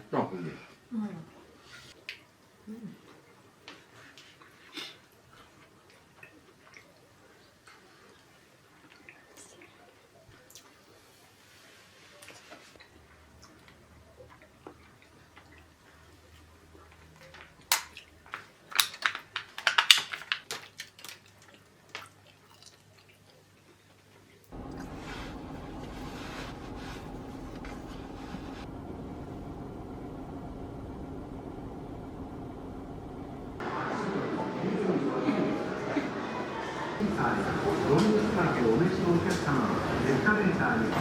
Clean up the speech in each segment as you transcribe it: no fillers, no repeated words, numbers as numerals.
딱 근데. 음. ロングスカートをお召しのお客様、エスカレーターに。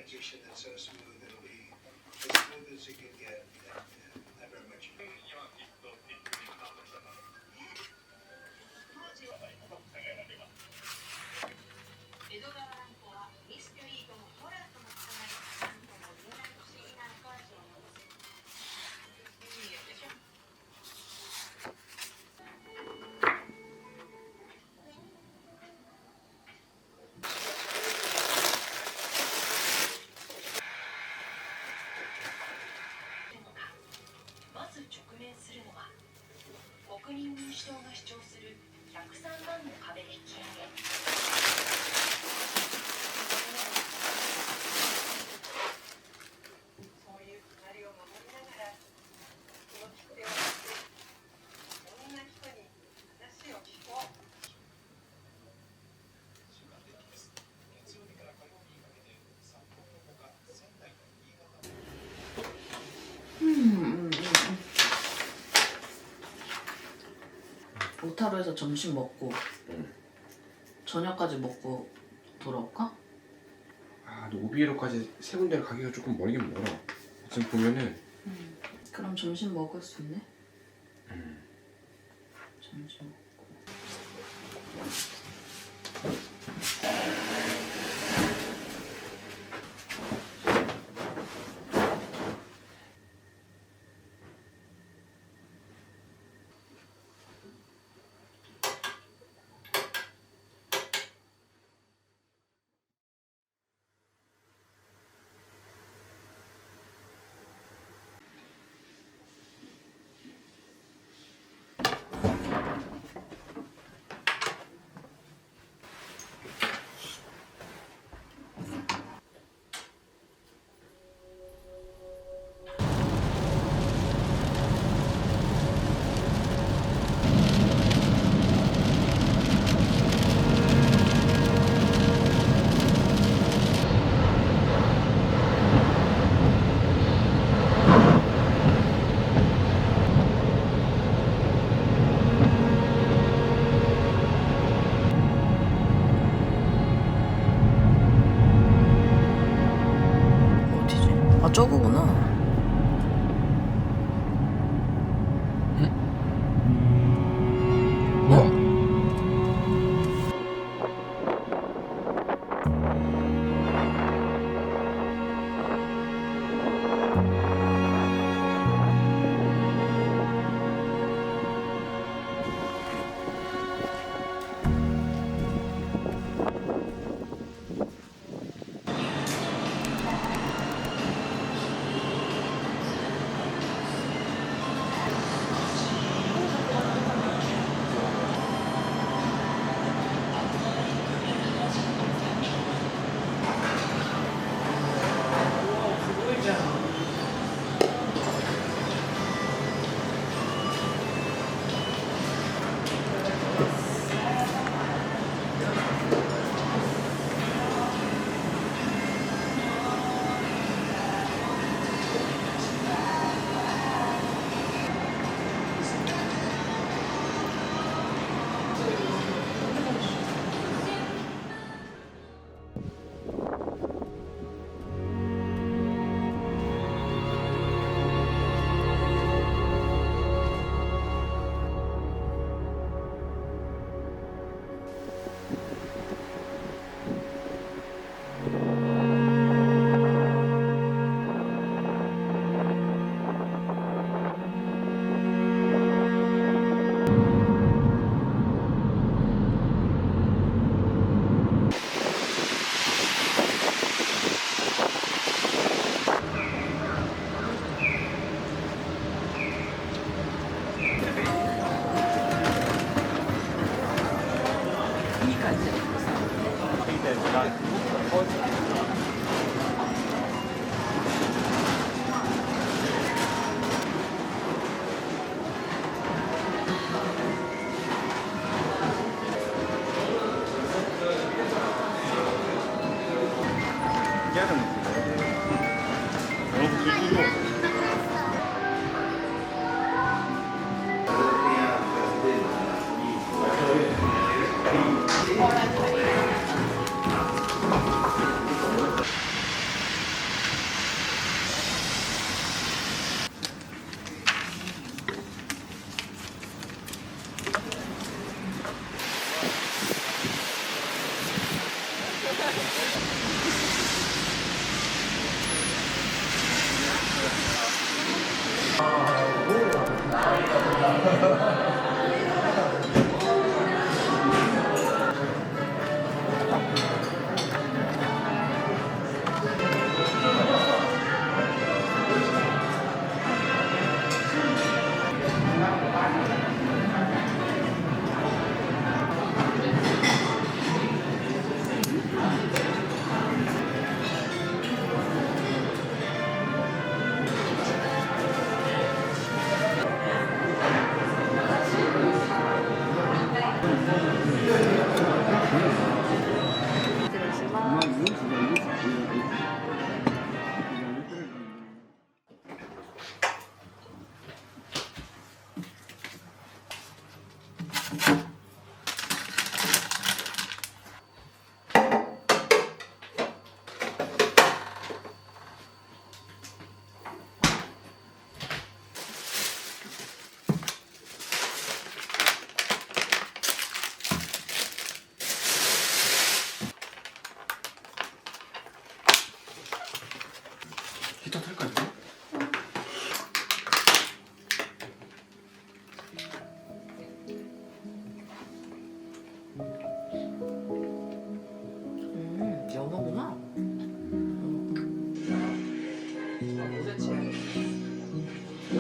Transition that's so smooth, it'll be as smooth as it can get. Not very much. 江戸川乱歩はミステリーともホラーともつながり、何とも言えない不思議な後味を残す。いいでしょ。まず直面するのは国民民主党が主張する103万の壁引き上げ。そういう隣を守りながらこの切手を持ってこんな人に話を聞こう。오타루에서 점심 먹고 응. 저녁까지 먹고 돌아올까? 아, 근데 오비에로까지 세 군데를 가기가 조금 멀긴 멀어. 지금 보면은. 그럼 점심 먹을 수 있네? 음. 점심 저거구나. 뭐야? 히터 틀까요? 연어구나.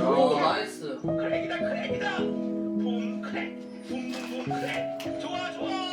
오, 나이스. 크랙이다 크랙이다 붐 크랙 붐붐붐 크랙 좋아 좋아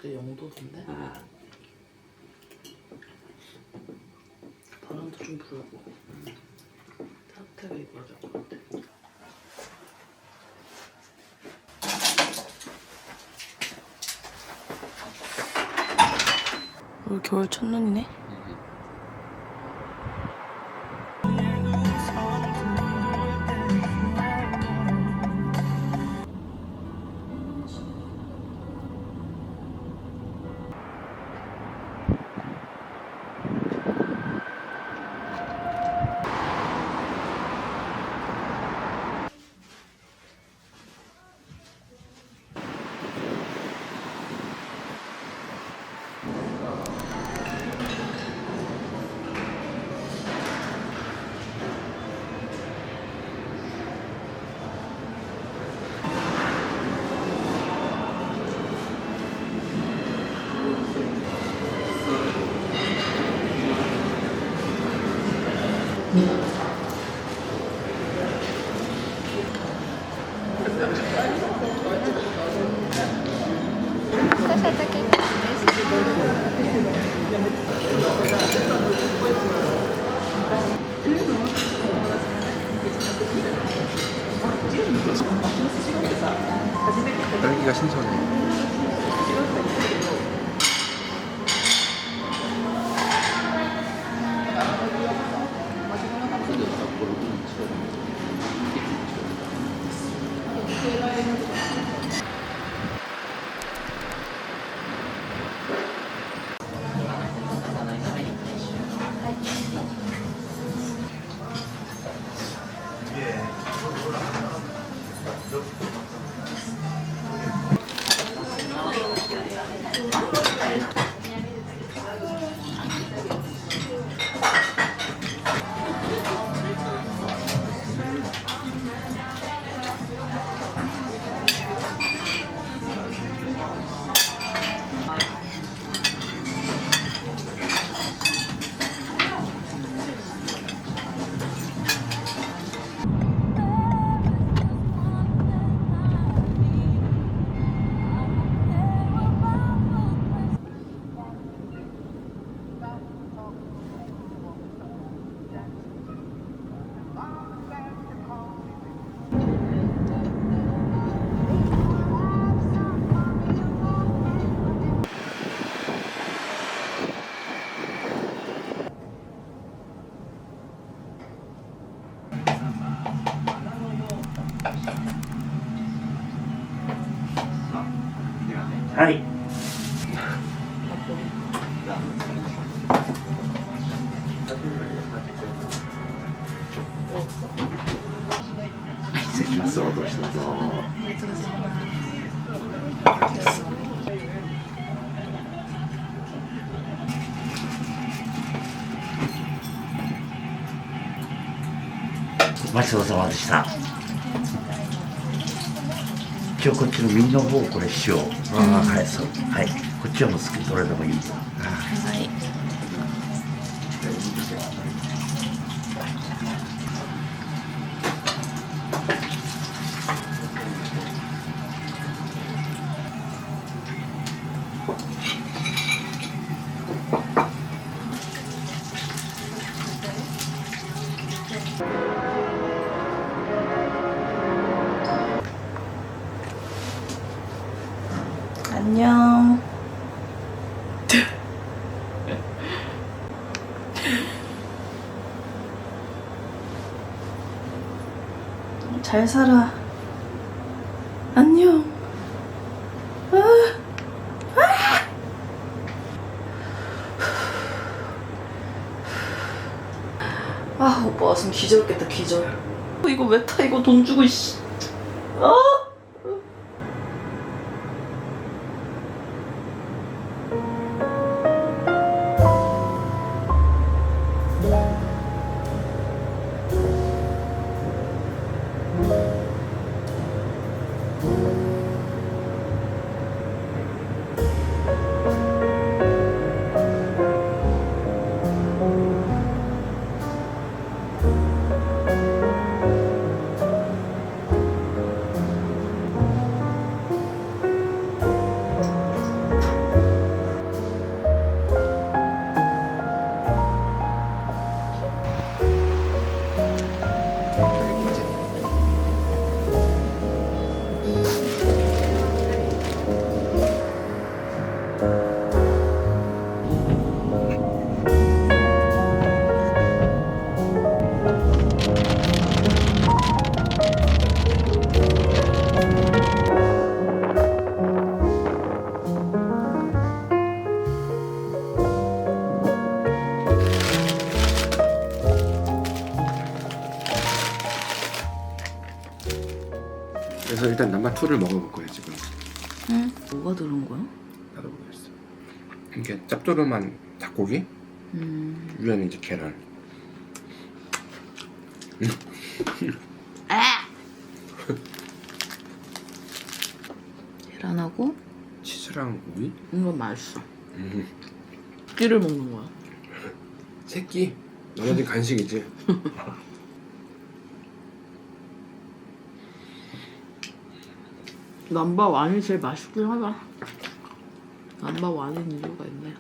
그때 영도던데? 바람도 좀 불고 따뜻하게 입어야 될 것 같아. 올 겨울 첫눈이네. 딸기가 신선해.はい。失礼します。どうぞ。ごちそうさまでした。一応こっちの右の方これ塩。はい、そう。はい。こっちはもう好きどれでもいい。はい。안녕. 잘 살아. 안녕. 아, 오빠 왔으면 기절했겠다, 기절. 이거 왜 타, 이거 돈 주고, 이씨. 아! 마투를 먹어볼 거야 지금. 응? 뭐가 들은 거야? 나도 모르겠어. 이게 짭조름한 닭고기, 위에는 이제 계란. 계란하고 치즈랑 오이? 이거 맛있어. 끼를 먹는 거야. 새끼. 나머지 간식이지. 남바 완이 제일 맛있긴 하다. 남바 완인 이유가 있네.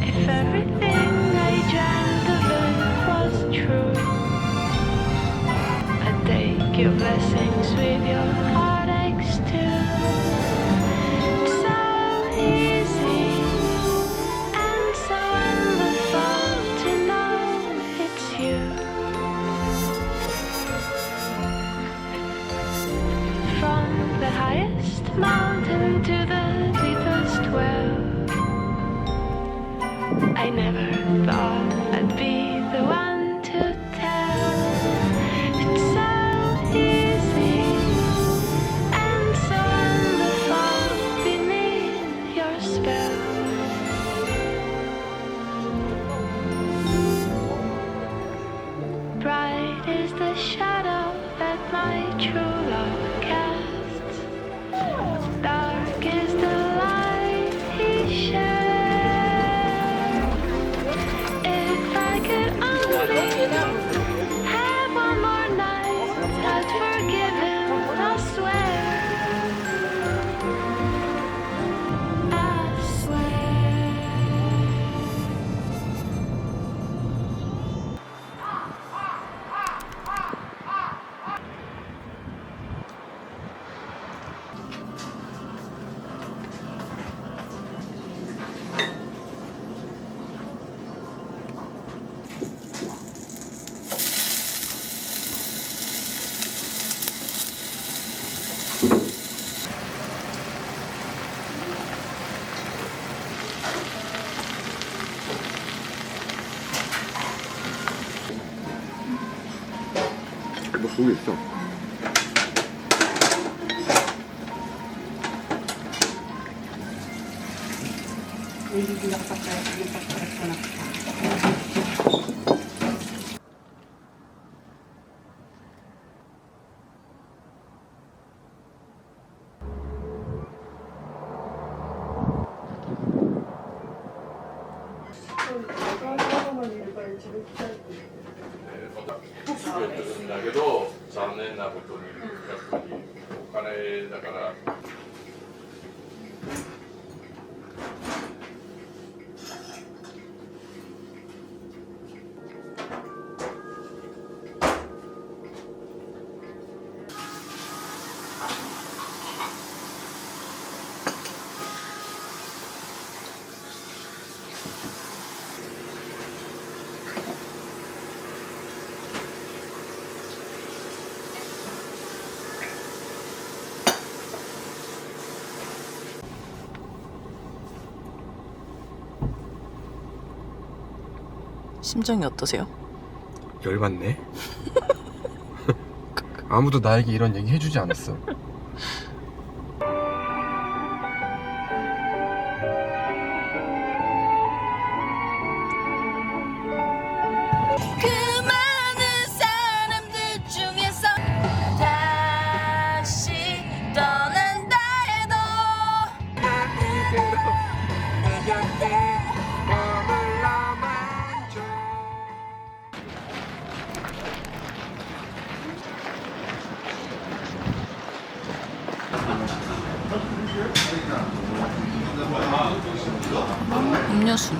If everything I dreamt of it was true, I'd take your blessings with your heartaches too. It's so easy and so wonderful to know it's you. From the highest mountain to the deepest well, I never thought I'd be the one to tell. It's so easy and so wonderful beneath your spell. Bright is the shadow that my true love casts. Dark is the light he shares. If I could only have one more night, I'd forgive him, I swear. I swear. 뭐 속에 있어. だけど残念なことにやっぱりお金だから심정이 어떠세요? 열받네. 아무도 나에게 이런 얘기 해주지 않았어. 그 많은 사람들 중에서 다시 떠난다 해도 음료수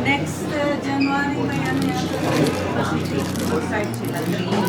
Next January, may ano yan. Pacific, side sila.